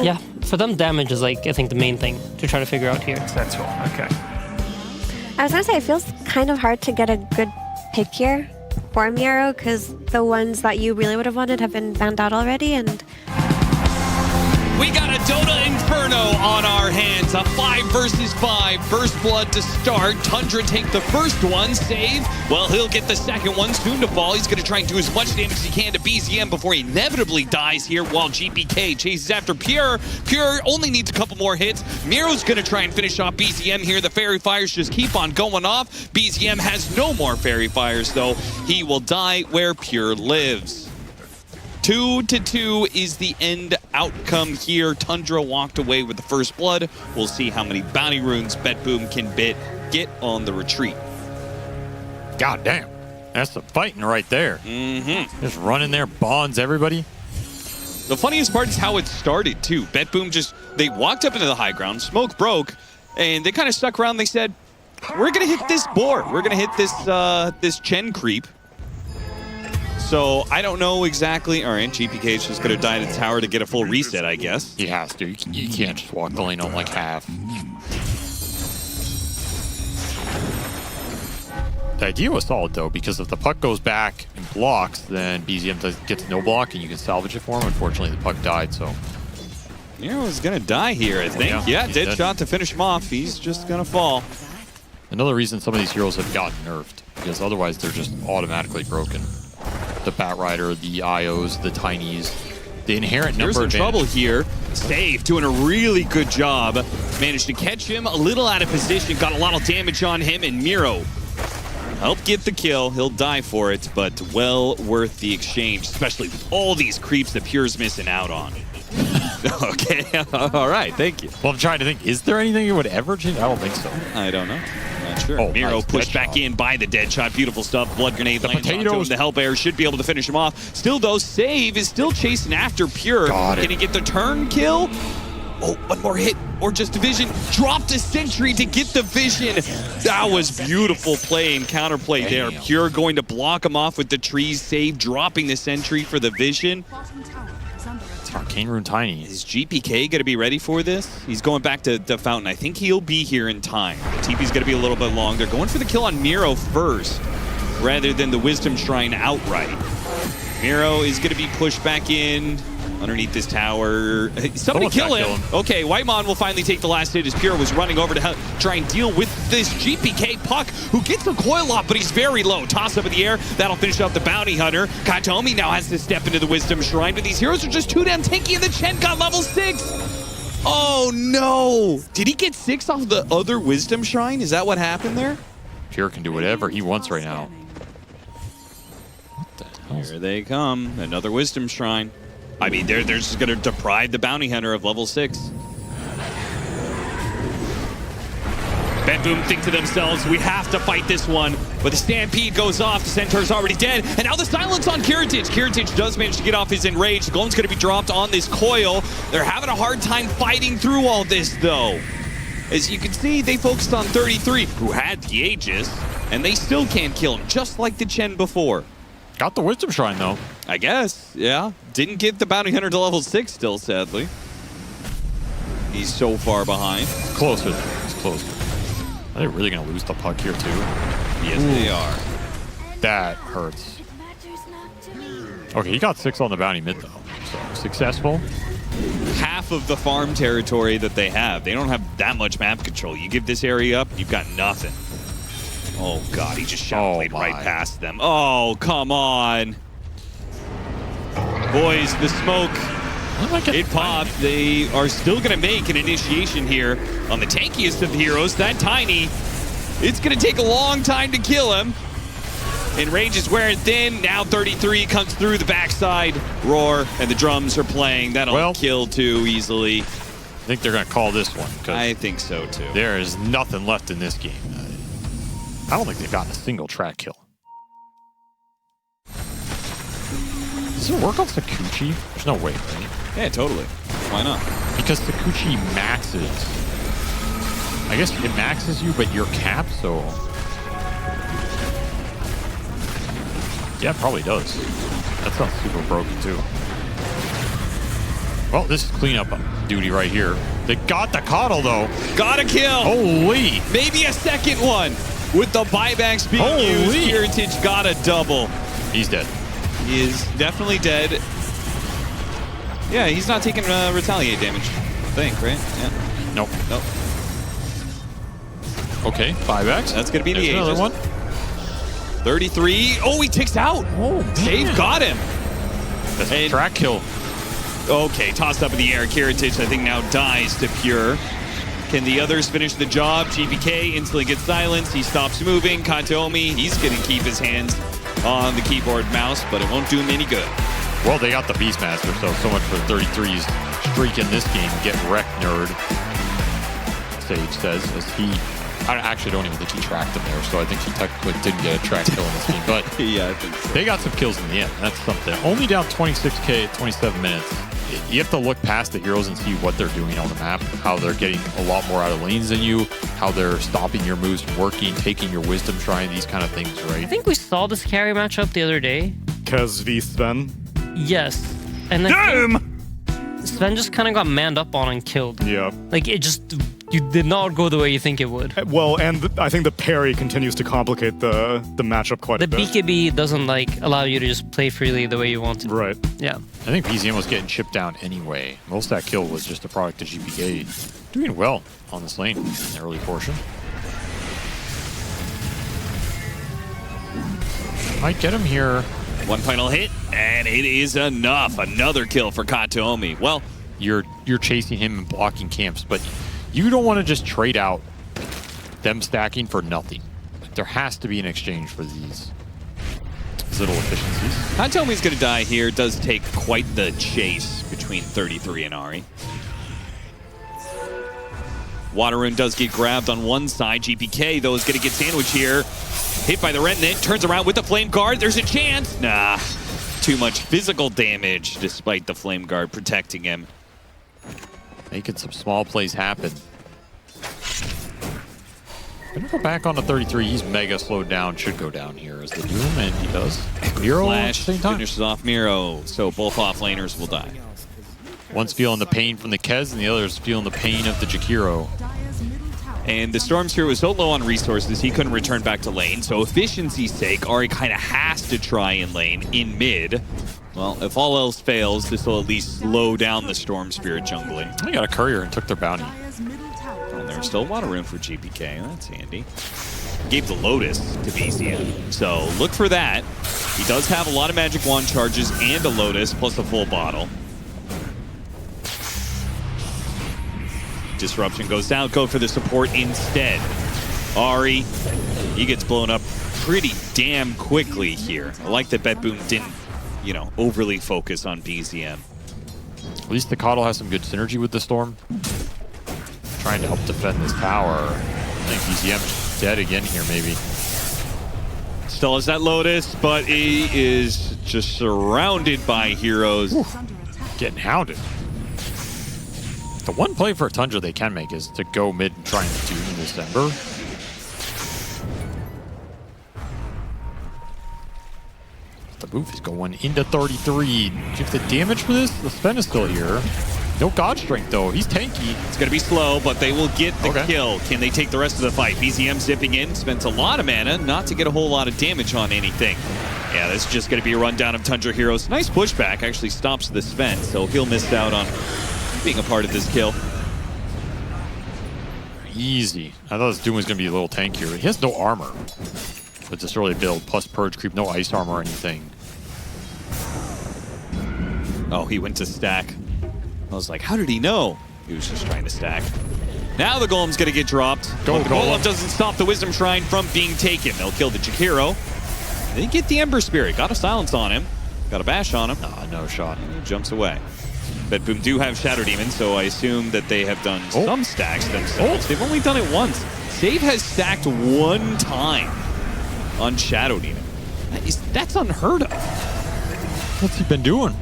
Yeah, for them, damage is like, I think, the main thing to try to figure out here. That's all. Okay. I was gonna say, it feels kind of hard to get a good pick here for Miro, because the ones that you really would have wanted have been banned out already, and we got a Dota Inferno on our hands. A 5 versus 5. First blood to start. Tundra take the first one. Save. Well, he'll get the second one soon to fall. He's going to try and do as much damage as he can to BZM before he inevitably dies here while GPK chases after Pure. Pure only needs a couple more hits. Miro's going to try and finish off BZM here. The Fairy Fires just keep on going off. BZM has no more Fairy Fires, though. He will die where Pure lives. 2-2 is the end outcome here. Tundra walked away with the first blood. We'll see how many bounty runes BetBoom can get on the retreat. God damn. That's the fighting right there. Just running there, bonds everybody. The funniest part is how it started, too. BetBoom they walked up into the high ground, smoke broke, and they kind of stuck around. They said, we're going to hit this boar. We're going to hit this Chen creep. So I don't know exactly. All right, GPK is just going to die to the tower to get a full reset, I guess. He has to. You can't just walk the lane on like half. The idea was solid, though, because if the puck goes back and blocks, then BZM gets no block and you can salvage it for him. Unfortunately, the puck died, so... Nero's going to die here, I think. Yeah, dead shot to finish him off. He's just going to fall. Another reason some of these heroes have gotten nerfed, because otherwise they're just automatically broken. The Bat Rider, the IOs, the Tinies, the inherent number There's some trouble here. Save, doing a really good job. Managed to catch him a little out of position, got a lot of damage on him, and Miro helped get the kill. He'll die for it, but well worth the exchange, especially with all these creeps that Pure's missing out on. Okay, all right, thank you. Well, I'm trying to think, is there anything you would ever change? I don't think so. I don't know. Not sure. Oh, Miro nice. pushed back in by the dead shot. Beautiful stuff. Blood grenade lands onto him. The Hellbear should be able to finish him off. Still, though, Save is still chasing after Pure. Can he get the turn kill? Oh, one more hit or just a vision. Dropped a sentry to get the vision. That was beautiful play and counterplay there. Pure going to block him off with the trees. Save dropping the sentry for the vision. Arcane Rune Tiny. Is GPK going to be ready for this? He's going back to the Fountain. I think he'll be here in time. The TP's going to be a little bit long. They're going for the kill on Miro first, rather than the Wisdom Shrine outright. Miro is going to be pushed back in underneath this tower. Somebody kill him. Okay, Whitemon will finally take the last hit as Pure was running over to try and deal with this GPK puck, who gets a coil off, but he's very low. Toss up in the air. That'll finish out the Bounty Hunter. Katomi now has to step into the Wisdom Shrine, but these heroes are just too damn tanky, and the Chen got level 6. Oh, no. Did he get 6 off the other Wisdom Shrine? Is that what happened there? Pure can do whatever he wants right now. What the hell? Here they come. Another Wisdom Shrine. I mean, they're just going to deprive the Bounty Hunter of level 6. BetBoom think to themselves, we have to fight this one. But the Stampede goes off, the Centaur's already dead, and now the silence on Kiritich. Kiritich does manage to get off his Enrage. The Golem's going to be dropped on this coil. They're having a hard time fighting through all this, though. As you can see, they focused on 33, who had the Aegis, and they still can't kill him, just like the Chen before. Got the Wisdom Shrine, though. I guess, yeah. Didn't get the Bounty Hunter to level 6 still, sadly. He's so far behind. Closer. It's closer. Are they really going to lose the puck here, too? Yes, they are. That hurts. Okay, he got 6 on the bounty mid, though. So, successful. Half of the farm territory that they have. They don't have that much map control. You give this area up, you've got nothing. Oh, God, he just shot played right past them. Oh, come on. Boys, the smoke, it popped. They are still going to make an initiation here on the tankiest of the heroes, that Tiny. It's going to take a long time to kill him. And range is wearing thin. Now 33 comes through the backside. Roar, and the drums are playing. That'll kill too easily. I think they're going to call this one. I think so too. There is nothing left in this game. I don't think they've gotten a single track kill. Does it work on Sakuchi? There's no way, right? Yeah, totally. Why not? Because Sakuchi maxes. I guess it maxes you, but you're capped, so... Yeah, it probably does. That sounds super broken, too. Well, this is cleanup duty right here. They got the Coddle, though. Got a kill. Holy. Maybe a second one. With the buybacks being used, Heritage got a double. He's dead. He is definitely dead. Yeah, he's not taking retaliate damage, I think, right? Yeah. Nope. Nope. Okay, buybacks. That's going to be the another one. 33. Oh, he ticks out. Oh, Dave got him. That's a track kill. Okay, tossed up in the air. Heritage, I think, now dies to Pure. Can the others finish the job? GPK instantly gets silenced. He stops moving. Kataomi, he's going to keep his hands on the keyboard mouse, but it won't do him any good. Well, they got the Beastmaster, so much for 33's streak in this game. Get wrecked, nerd. Sage says, as he... I actually don't even think he tracked him there, so I think he technically didn't get a track kill in this game. But yeah, I think so. They got some kills in the end. That's something. Only down 26k at 27 minutes. You have to look past the heroes and see what they're doing on the map, how they're getting a lot more out of lanes than you, how they're stopping your moves from working, taking your wisdom shrine, these kind of things, right? I think we saw this carry matchup the other day. Kez v Sven. Yes. And Sven just kind of got manned up on and killed. Yeah. Like, it just... You did not go the way you think it would. Well, and I think the parry continues to complicate the matchup quite a bit. The BKB doesn't like allow you to just play freely the way you want to. Right. Yeah. I think PZM was getting chipped down anyway. Most of that kill was just a product of GPK. Doing well on this lane in the early portion. Might get him here. One final hit, and it is enough. Another kill for Kataomi. Well, you're chasing him and blocking camps, but you don't want to just trade out them stacking for nothing. There has to be an exchange for these little efficiencies. Kataomi's going to die here. It does take quite the chase between 33 and Ari. Water Rune does get grabbed on one side. GPK, though, is going to get sandwiched here. Hit by the Retinant, turns around with the Flame Guard. There's a chance. Nah, too much physical damage despite the Flame Guard protecting him. Making some small plays happen. Gonna go back on to 33. He's mega slowed down. Should go down here as the Doom, and he does. Miro at the same time. Finishes off Miro, so both offlaners will die. One's feeling the pain from the Kez, and the other's feeling the pain of the Jakiro. And the Storm Spirit was so low on resources, he couldn't return back to lane. So efficiency's sake, Ari kind of has to try in lane in mid. Well, if all else fails, this will at least slow down the Storm Spirit jungling. They got a courier and took their bounty. And there's still Water Rune for GPK. That's handy. Gave the Lotus to BCM. So look for that. He does have a lot of Magic Wand charges and a Lotus, plus a full bottle. Disruption goes down. Go for the support instead. Ari, he gets blown up pretty damn quickly here. I like that Bet Boom didn't, you know, overly focus on BZM. At least the Coddle has some good synergy with the Storm. Trying to help defend this tower. I think BZM's dead again here, maybe. Still has that Lotus, but he is just surrounded by heroes. Ooh, getting hounded. The one play for a Tundra they can make is to go mid and try and Doom in December. The move is going into 33. Give the damage for this? The Sven is still here. No God Strength, though. He's tanky. It's going to be slow, but they will get the kill. Can they take the rest of the fight? BZM zipping in, spends a lot of mana, not to get a whole lot of damage on anything. Yeah, this is just going to be a rundown of Tundra heroes. Nice pushback, actually stops the Sven, so he'll miss out on being a part of this kill. Easy. I thought this Doom was going to be a little tankier. He has no armor with this early build, plus Purge Creep, no ice armor or anything. Oh, he went to stack. I was like, how did he know? He was just trying to stack. Now the Golem's going to get dropped. Go, but the Golem doesn't stop the Wisdom Shrine from being taken. They'll kill the Jakiro. They get the Ember Spirit. Got a silence on him. Got a bash on him. No shot. And he jumps away. Bet Boom do have Shadow Demon, so I assume that they have done some stacks themselves. They've only done it once. Save has stacked one time on Shadow Demon. That's unheard of. What's he been doing?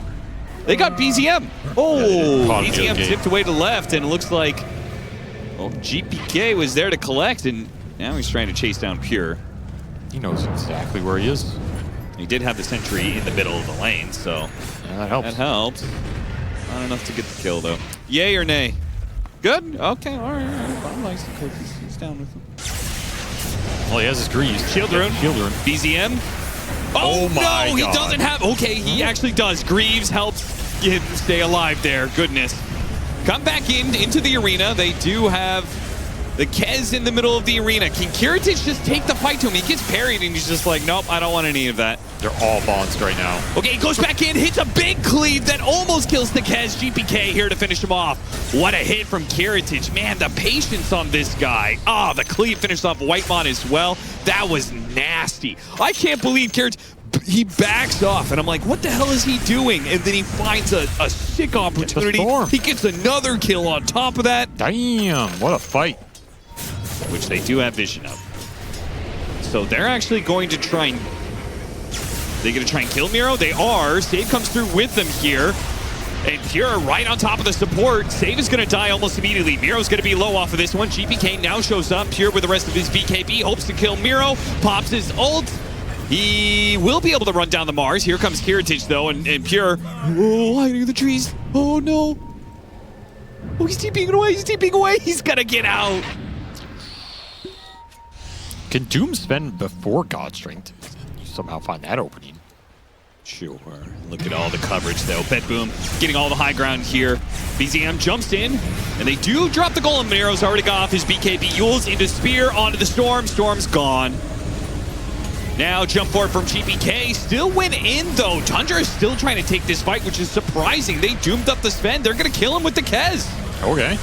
They got BZM. Oh, yeah, BZM zipped away to left, and it looks like, well, GPK was there to collect, and now he's trying to chase down Pure. He knows exactly where he is. He did have the sentry in the middle of the lane, so yeah, that helps. That helps. Not enough to get the kill, though. Yay or nay? Good? Okay, all right. Bob likes the cookies. He's down with them. Well, he has his grease. Shield rune. Shield rune. BZM. Oh, my no, he God. doesn't have... Okay, he actually does. Greaves helps him stay alive there. Goodness. Come back into the arena. They do have the Kez in the middle of the arena. Can Kiritich just take the fight to him? He gets parried, and he's just like, nope, I don't want any of that. They're all bonds right now. Okay, he goes back in, hits a big cleave that almost kills the Kez. GPK here to finish him off. What a hit from Kiritich. Man, the patience on this guy. Oh, the cleave finished off Whitemon as well. That was nasty. I can't believe Kiritich, he backs off, and I'm like, what the hell is he doing? And then he finds a sick opportunity. He gets another kill on top of that. Damn, what a fight. Which they do have vision of. So they're actually going to try and... They going to try and kill Miro? They are. Save comes through with them here. And Pure right on top of the support. Save is going to die almost immediately. Miro's going to be low off of this one. GPK now shows up. Pure with the rest of his BKB. Hopes to kill Miro. Pops his ult. He will be able to run down the Mars. Here comes Kiritich, though, and Pure. Oh, hiding in the trees. Oh, no. Oh, he's TPing away. He's TPing away. He's going to get out. Can Doom spend before God Strength? You somehow find that opening. Sure. Look at all the coverage, though. Boom getting all the high ground here. BZM jumps in, and they do drop the golem. Miro's already got off his BKB. Yules into Spear, onto the Storm. Storm's gone. Now jump forward from GPK. Still went in, though. Tundra is still trying to take this fight, which is surprising. They doomed up the Sven. They're going to kill him with the Kez. Okay.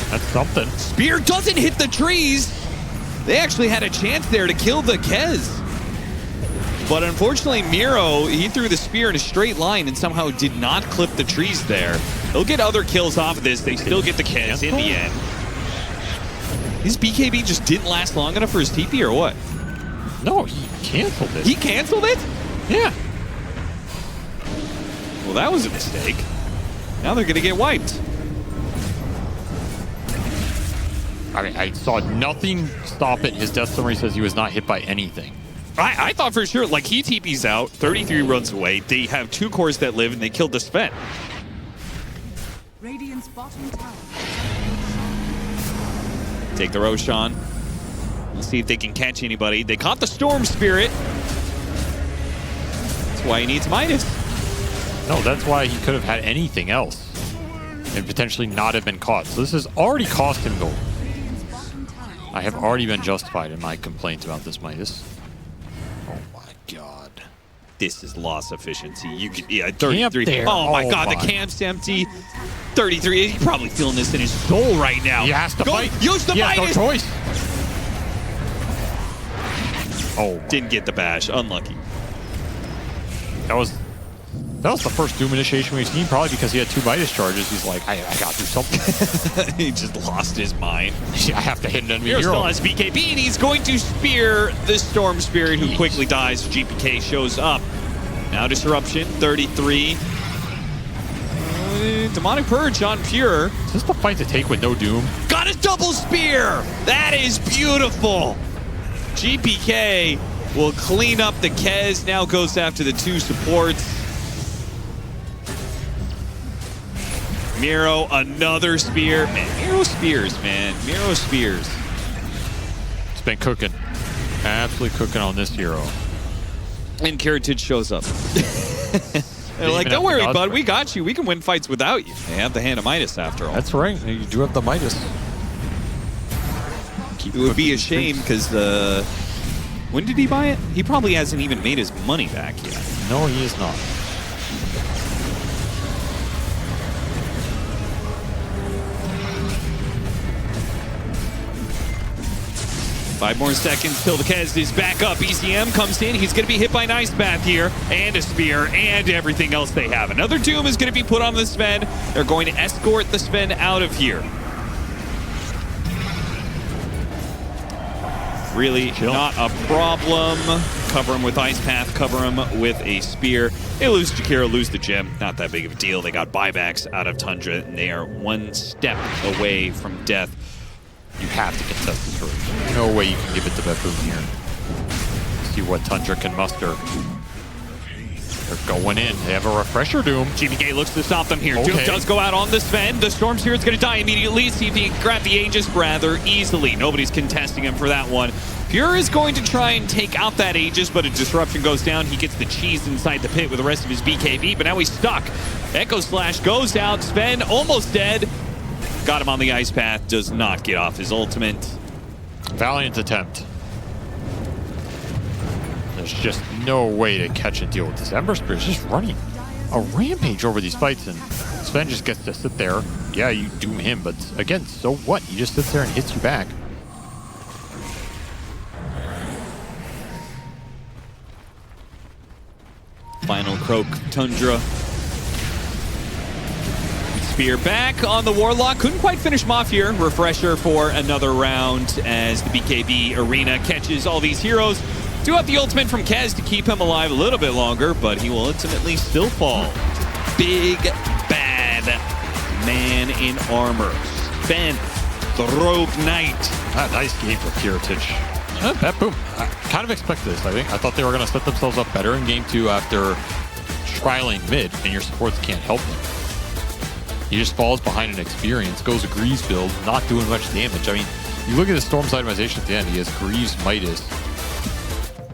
That's something. Spear doesn't hit the trees. They actually had a chance there to kill the Kez. But unfortunately, Miro, he threw the spear in a straight line and somehow did not clip the trees there. They'll get other kills off of this. They still get the Kez in the end. His BKB just didn't last long enough for his TP or what? No, he canceled it. He canceled it? Yeah. Well, that was a mistake. Now they're going to get wiped. I mean, I saw nothing stop it. His death summary says he was not hit by anything. I thought for sure, like, he TP's out, 33 runs away. They have 2 cores that live, and they killed the Sven. Radiant's bottom tower. Take the Roshan. We'll see if they can catch anybody. They caught the Storm Spirit. That's why he needs Midas. No, that's why he could have had anything else and potentially not have been caught. So this has already cost him gold. I have already been justified in my complaints about this Midas. Oh my god. This is loss efficiency. You could, yeah, 33. There. Oh my god, the camp's empty. 33. He's probably feeling this in his soul right now. He has to fight. Use the Midas. No choice. Oh, didn't get the bash. Unlucky. That was the first Doom initiation we've seen, probably because he had 2 Midas charges. He's like, I gotta do something. He just lost his mind. I have to hit an enemy Miro hero. still has BKB, and he's going to spear the Storm Spirit, who quickly dies. GPK shows up. Now Disruption, 33. Demonic Purge on Pure. Is this the fight to take with no Doom? Got his double spear! That is beautiful! GPK will clean up the Kez. Now goes after the 2 supports. Miro, another spear. Man, Miro spears, man. Miro spears. It's been cooking. Absolutely cooking on this hero. And Kiritich shows up. They're like, don't worry, bud. We got you. We can win fights without you. They have the hand of Midas after all. That's right. You do have the Midas. It would be a shame because when did he buy it? He probably hasn't even made his money back yet. No, he is not. Five more seconds till the Kez is back up. ECM comes in. He's going to be hit by an Ice Bath here, and a Spear, and everything else they have. Another Doom is going to be put on the Sven. They're going to escort the Sven out of here. Really not a problem. Cover him with Ice Path, cover him with a Spear. They lose Jakiro, lose the gem. Not that big of a deal. They got buybacks out of Tundra, and they are 1 step away from death. You have to contest this room. No way you can give it to Bedroom here. See what Tundra can muster. They're going in. They have a refresher Doom. GBK looks to stop them here. Okay. Doom does go out on the Sven. The Storm Spirit's going to die immediately. See if he can grab the Aegis rather easily. Nobody's contesting him for that one. Pure is going to try and take out that Aegis, but a disruption goes down. He gets the cheese inside the pit with the rest of his BKB, but now he's stuck. Echo Slash goes out. Sven almost dead. Got him on the ice path. Does not get off his ultimate. Valiant attempt. There's just no way to catch and deal with this. Ember Spirit's just running a rampage over these fights, and Sven just gets to sit there. Yeah, you doom him, but again, so what? He just sits there and hits you back. Final Croak, Tundra. Spear back on the Warlock. Couldn't quite finish him off here. Refresher for another round as the BKB arena catches all these heroes. Do have the ultimate from Kez to keep him alive a little bit longer, but he will ultimately still fall. Big, bad man in armor. Sven, the Rogue Knight. Nice game for Kiritich. That boom. I kind of expected this, I think. I thought they were going to set themselves up better in game 2 after trialing mid, and your supports can't help him. He just falls behind an experience, goes a Greaves build, not doing much damage. I mean, you look at the Storm's itemization at the end, he has Greaves, Midas.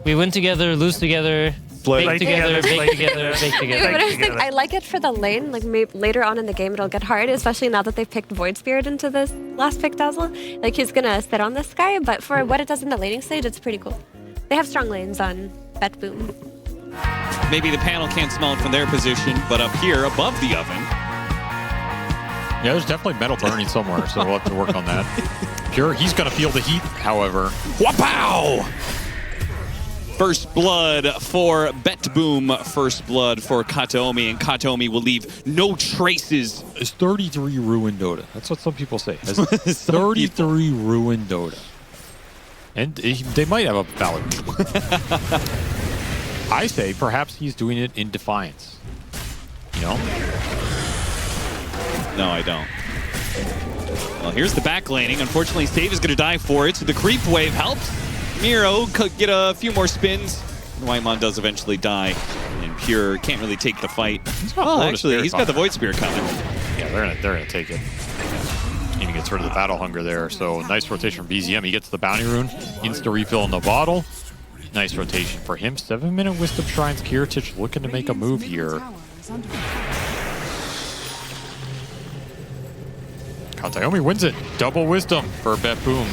We win together, lose together, bake together, bake together, bake together. But I like it for the lane. Like maybe later on in the game, it'll get hard, especially now that they've picked Void Spirit into this last pick Dazzle. Like he's gonna sit on this guy, but for what it does in the laning stage, it's pretty cool. They have strong lanes on Bet Boom. Maybe the panel can't smell it from their position, but up here, above the oven. Yeah, there's definitely metal burning somewhere, so we'll have to work on that. Pure, he's going to feel the heat, however. Wapow! First blood for Bet Boom. First blood for Kataomi, and Kataomi will leave no traces. It's 33 ruined Dota. That's what some people say. 33 ruined Dota. And they might have a valid I say perhaps he's doing it in defiance. You know? No, I don't. Well, here's the back laning. Unfortunately, Save is going to die for it, so the creep wave helps. Miro could get a few more spins. Whitemon does eventually die, and Pure can't really take the fight. Oh, actually, he's got the Void Spear coming. Yeah, they're gonna take it. Even gets rid of the battle hunger there. So nice rotation from BZM. He gets the bounty rune, insta refill in the bottle. Nice rotation for him. 7-minute Wisdom Shrines. Kiritich looking to make a move here. Kataomi wins it. Double wisdom for Bet Boom.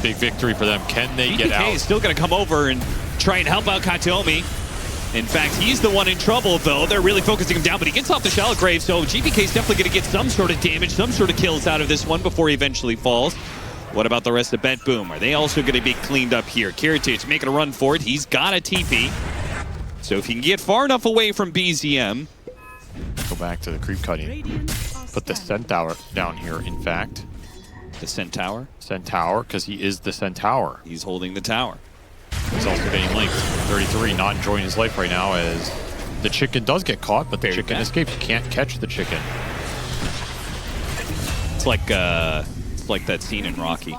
Big victory for them. Can they get out? is still going to come over and try and help out Kataomi. In fact, he's the one in trouble, though. They're really focusing him down, but he gets off the Shallow Grave, so GBK is definitely going to get some sort of damage, some sort of kills out of this one before he eventually falls. What about the rest of Bet Boom? Are they also going to be cleaned up here? Kiritich making a run for it. He's got a TP. So if he can get far enough away from BZM. Go back to the creep cutting. Put the Centaur down here, in fact. The Centaur? Centaur, because he is the Centaur. He's holding the tower. He's also getting linked. 33, not enjoying his life right now as the chicken does get caught, but the chicken escapes. You can't catch the chicken. It's like that scene in Rocky.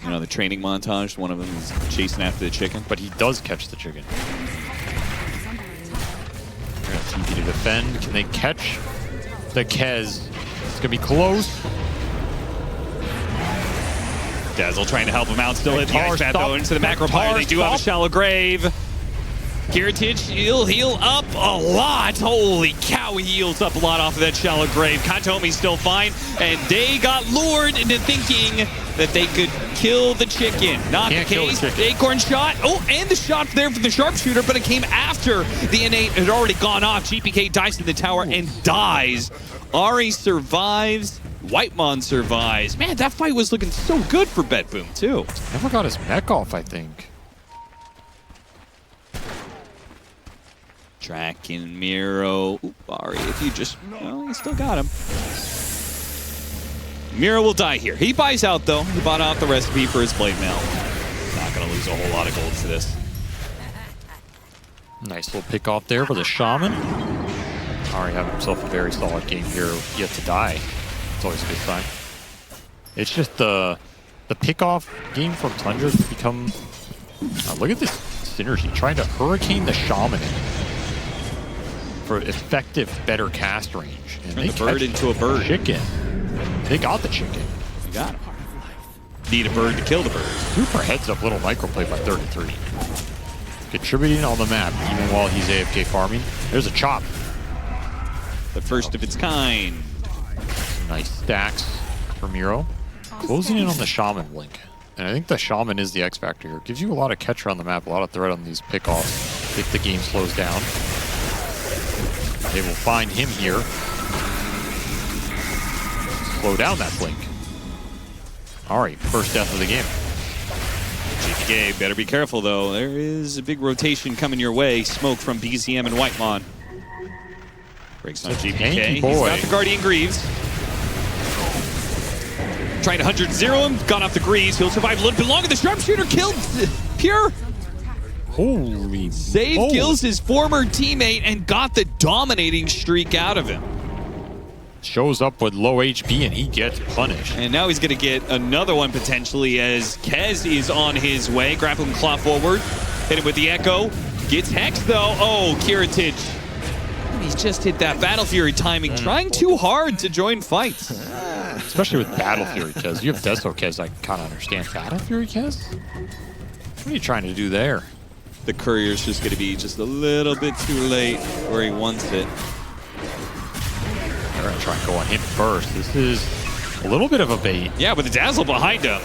You know, the training montage, one of them is chasing after the chicken. But he does catch the chicken. They're going to TP to defend. Can they catch the Kez? It's going to be close. Dazzle trying to help him out. Still hit the ice path though into the macro pyre. They do have a Shallow Grave. Kiritich, he'll heal up a lot. Holy cow, he heals up a lot off of that Shallow Grave. Kataomi's still fine, and they got lured into thinking that they could kill the chicken. Not the case. The Acorn shot. Oh, and the shot there for the sharpshooter, but it came after the innate had already gone off. GPK dives in the tower and dies. Ari survives. Whitemon survives. Man, that fight was looking so good for Bet Boom, too. Never got his mech off, I think. Tracking Miro. Oop, Ari, if you just... Well, you still got him. Miro will die here. He buys out, though. He bought out the recipe for his blade mail. Not going to lose a whole lot of gold for this. Nice little pick off there for the Shaman. Ari having himself a very solid game here. Yet to die. It's always a good sign. It's just the pick-off game from Tundra has become... look at this synergy. Trying to hurricane the Shaman in. for effective, better cast range. And Turn the bird into a bird. Chicken. They got the chicken. You got him. Need a bird to kill the bird. Super heads up little microplay by 33. Contributing on the map even while he's AFK farming. There's a chop. The first of its kind. Some nice stacks for Miro. Closing in on the Shaman blink. And I think the Shaman is the X factor here. Gives you a lot of catcher on the map, a lot of threat on these pickoffs if the game slows down. They will find him here. Slow down that blink. All right, first death of the game. GPK, better be careful though. There is a big rotation coming your way. Smoke from BZM and Whitemon. Breaks on GPK. He's got the Guardian Greaves. Trying to 100-0 him. Gone off the Greaves. He'll survive a little bit longer. The Sharpshooter killed Pure. Holy Save kills his former teammate and got the dominating streak out of him. Shows up with low HP and he gets punished. And now he's going to get another one potentially as Kez is on his way. Grappling claw forward. Hit him with the Echo. Gets Hex though. Oh, Kiritich. He's just hit that Battle Fury timing. Trying too hard to join fights. Especially with Battle Fury Kez. You have Deso Kez, I kind of understand. Battle Fury Kez? What are you trying to do there? The Courier's just going to be just a little bit too late where he wants it. They're going to try and go on him first. This is a little bit of a bait. Yeah, with the Dazzle behind him.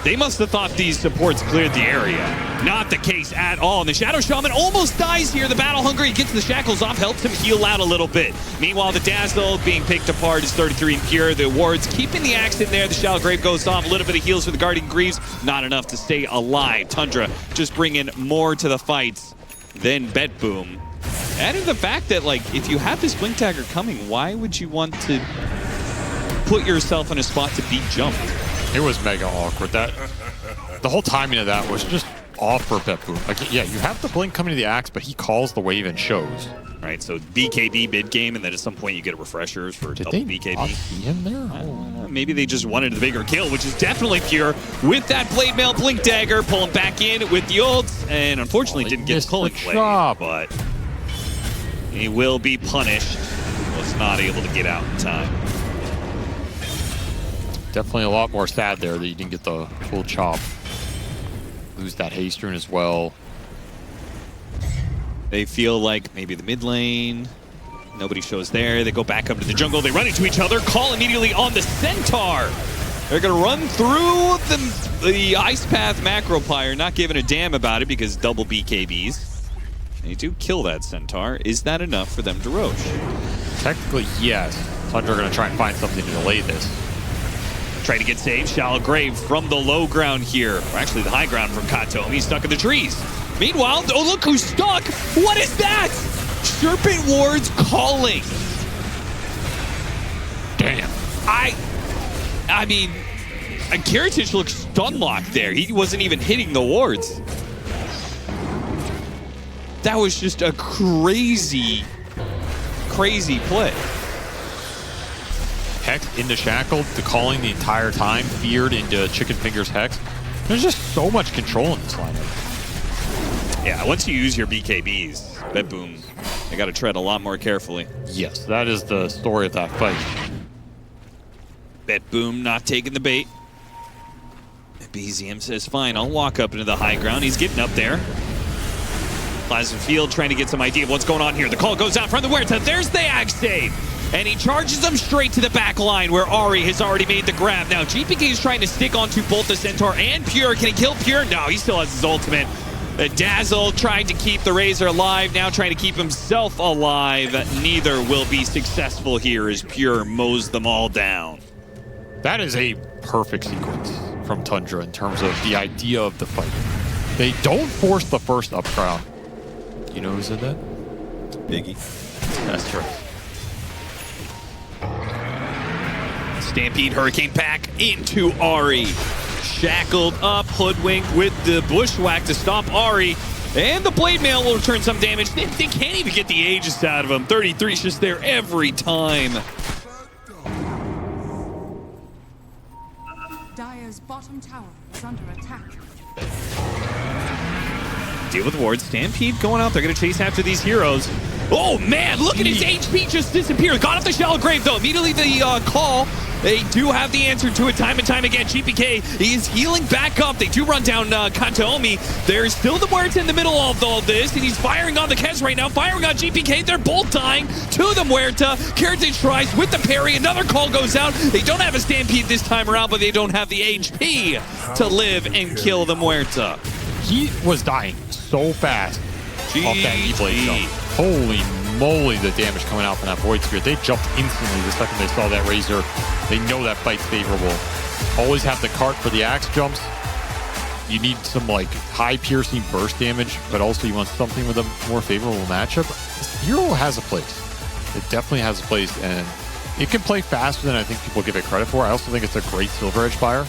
They must have thought these supports cleared the area. Not the case at all. And the Shadow Shaman almost dies here. The Battle Hungry gets the shackles off, helps him heal out a little bit. Meanwhile, the Dazzle being picked apart is 33 and Pure. The wards keeping the axe in there. The Shallow Grave goes off. A little bit of heals for the Guardian Greaves. Not enough to stay alive. Tundra just bringing more to the fights than Bet Boom. Adding the fact that, like, if you have this Blink Dagger coming, why would you want to put yourself in a spot to beat Jump? It was mega awkward. The whole timing of that was just off for Bet Boom. Like, yeah, you have the blink coming to the axe, but he calls the wave and shows. Right, so BKB mid game, and then at some point you get refreshers for double BKB. Did they not see him there? Maybe they just wanted the bigger kill, which is definitely Pure with that Blade Mail Blink Dagger, pulling back in with the ults, and unfortunately didn't get pulling play, but he will be punished. Was not able to get out in time. Definitely a lot more sad there that you didn't get the full chop. Lose that haste rune as well. They feel like maybe the mid lane. Nobody shows there. They go back up to the jungle. They run into each other. Call immediately on the Centaur. They're going to run through the Ice Path Macro Pyre, not giving a damn about it because double BKBs. They do kill that Centaur. Is that enough for them to Roche? Technically, yes. Tundra are going to try and find something to delay this. Trying to get saved. Shallow Grave from the low ground here. Or actually the high ground from Kato. He's stuck in the trees. Meanwhile, oh look who's stuck! What is that? Serpent Wards calling. Damn. I mean, Kiritich looks stun locked there. He wasn't even hitting the wards. That was just a crazy, crazy play. Hex into Shackled, the calling the entire time, feared into Chicken Fingers Hex. There's just so much control in this lineup. Yeah, once you use your BKBs, Bet Boom, they got to tread a lot more carefully. Yes, that is the story of that fight. Bet Boom not taking the bait. BZM says, fine, I'll walk up into the high ground. He's getting up there. Plasma Field trying to get some idea of what's going on here. The call goes out from the Huerta. There's the Ag save. And he charges them straight to the back line where Ari has already made the grab. Now, GPK is trying to stick onto both the Centaur and Pure. Can he kill Pure? No, he still has his ultimate. The Dazzle trying to keep the Razor alive, now trying to keep himself alive. Neither will be successful here as Pure mows them all down. That is a perfect sequence from Tundra in terms of the idea of the fight. They don't force the first up crown. You know who said that? Biggie. That's right. Stampede Hurricane Pack into Ari. Shackled up, hoodwinked with the Bushwhack to stop Ari. And the Blade Mail will return some damage. They can't even get the Aegis out of him. 33's just there every time. Dire's bottom tower is under attack. Deal with wards. Stampede going out. They're going to chase after these heroes. Oh man, look at his HP just disappear. Got off the shallow grave though. Immediately the call. They do have the answer to it time and time again. GPK, he is healing back up. They do run down Kantomi. There's still the Muerta in the middle of all this, and he's firing on the Kez right now, firing on GPK. They're both dying to the Muerta. Keratin tries with the parry. Another call goes out. They don't have a Stampede this time around, but they don't have the HP to live and kill the Muerta. He was dying so fast off that E-Blade jump. Holy moly, the damage coming out from that Void Spirit. They jumped instantly the second they saw that Razor. They know that fight's favorable. Always have the cart for the axe jumps. You need some like high piercing burst damage, but also you want something with a more favorable matchup. This hero has a place. It definitely has a place, and it can play faster than I think people give it credit for. I also think it's a great Silver Edge buyer.